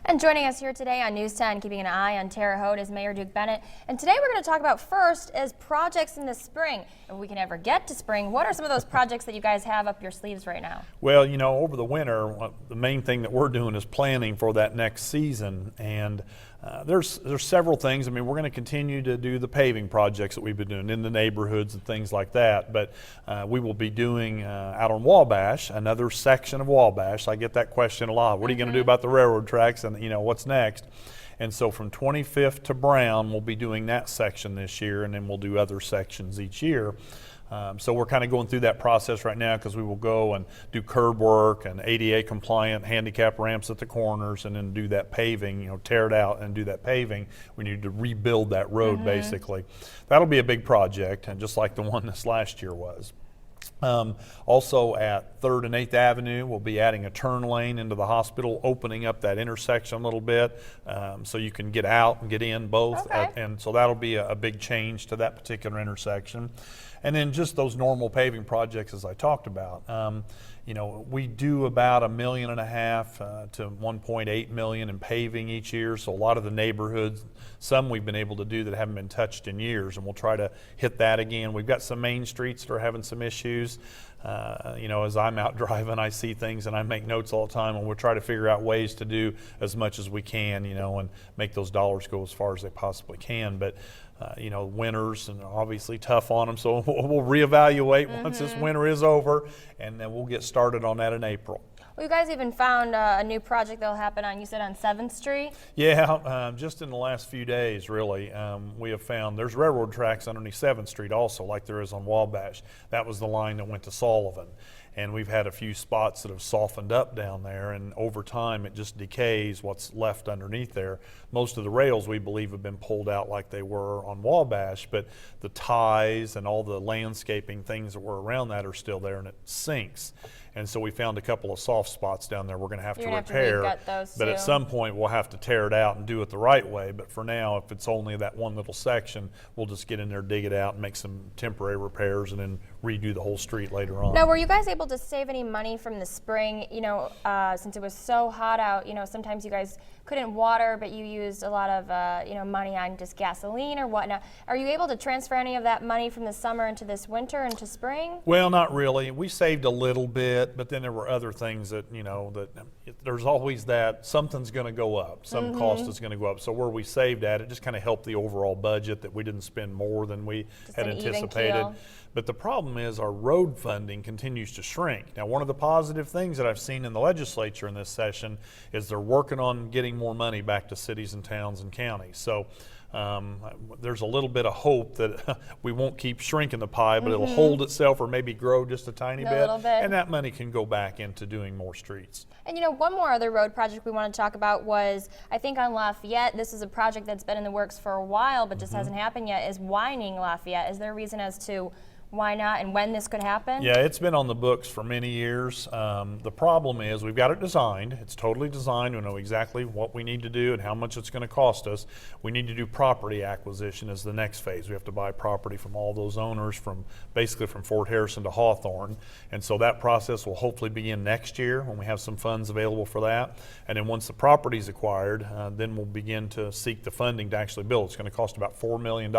And joining us here today on News 10, keeping an eye on Terre Haute, is Mayor Duke Bennett. And today we're going to talk about first is projects in the spring. If we can ever get to spring, what are some of those projects that you guys have up your sleeves right now? Well, you know, over the winter, the main thing that we're doing is planning for that next season. And there's several things. I mean, we're going to continue to do the paving projects that we've been doing in the neighborhoods and things like that. But we will be doing out on Wabash, another section of Wabash. I get that question a lot. What are you going to do about the railroad tracks, and you know, what's next? And so from 25th to Brown, we'll be doing that section this year, and then we'll do other sections each year. So we're kind of going through that process right now, because we will go and do curb work and ADA compliant handicap ramps at the corners, and then do that paving, you know, tear it out and do that paving. We need to rebuild that road basically. That'll be a big project, and just like the one this last year was. Also at 3rd and 8th Avenue, we'll be adding a turn lane into the hospital, opening up that intersection a little bit, so you can get out and get in both. Okay. And so that'll be a big change to that particular intersection. And then just those normal paving projects, as I talked about. You know, we do about $1.5 million to $1.8 million in paving each year. So a lot of the neighborhoods, some we've been able to do that haven't been touched in years, and we'll try to hit that again. We've got some main streets that are having some issues. You know, as I'm out driving, I see things and I make notes all the time, and we'll try to figure out ways to do as much as we can, you know, and make those dollars go as far as they possibly can. But you know, winters and obviously tough on them, so we'll reevaluate once this winter is over, and then we'll get started on that in April. Well, you guys even found a new project that'll happen on, you said, on 7th Street? Yeah, just in the last few days, really, we have found there's railroad tracks underneath 7th Street also, like there is on Wabash. That was the line that went to Sullivan. And we've had a few spots that have softened up down there, and over time it just decays what's left underneath there. Most of the rails, we believe, have been pulled out like they were on Wabash, but the ties and all the landscaping things that were around that are still there, and it sinks. And so we found a couple of soft spots down there we're going to have to repair. But at some point we'll have to tear it out and do it the right way. But for now, if it's only that one little section, we'll just get in there, dig it out, and make some temporary repairs, and then redo the whole street later on. Now, were you guys able to save any money from the spring? You know, since it was so hot out, you know, sometimes you guys couldn't water, but you used a lot of, you know, money on just gasoline or whatnot. Are you able to transfer any of that money from the summer into this winter, into spring? Well, not really. We saved a little bit, but then there were other things that, you know, that there's always that something's going to go up. Some cost is going to go up. So where we saved at, it just kind of helped the overall budget, that we didn't spend more than we had anticipated. But the problem is our road funding continues to shrink. Now, one of the positive things that I've seen in the legislature in this session is they're working on getting more money back to cities and towns and counties. So there's a little bit of hope that we won't keep shrinking the pie, but it'll hold itself or maybe grow just a tiny bit. And that money can go back into doing more streets. And you know, one more other road project we want to talk about was, I think on Lafayette, this is a project that's been in the works for a while, but just hasn't happened yet, is widening Lafayette. Is there a reason as to why not, and when this could happen? Yeah, it's been on the books for many years. The problem is we've got it designed. It's totally designed. We know exactly what we need to do and how much it's going to cost us. We need to do property acquisition as the next phase. We have to buy property from all those owners, basically from Fort Harrison to Hawthorne. And so that process will hopefully begin next year when we have some funds available for that. And then once the property is acquired, then we'll begin to seek the funding to actually build. It's going to cost about $4 million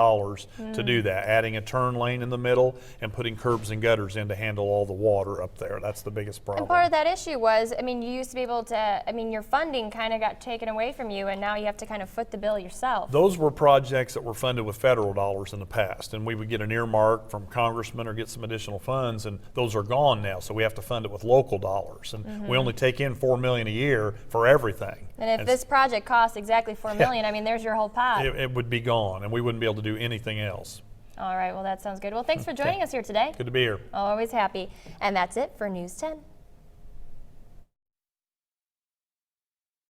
to do that, adding a turn lane in the middle and putting curbs and gutters in to handle all the water up there. That's the biggest problem. And part of that issue was, I mean, you used to be able to, I mean, your funding kind of got taken away from you, and now you have to kind of foot the bill yourself. Those were projects that were funded with federal dollars in the past, and we would get an earmark from congressmen or get some additional funds, and those are gone now, so we have to fund it with local dollars. And we only take in $4 million a year for everything. And if this project costs exactly $4 million, I mean, there's your whole pot. It would be gone, and we wouldn't be able to do anything else. All right, well, that sounds good. Well, thanks for joining us here today. Good to be here. Always happy. And that's it for News 10.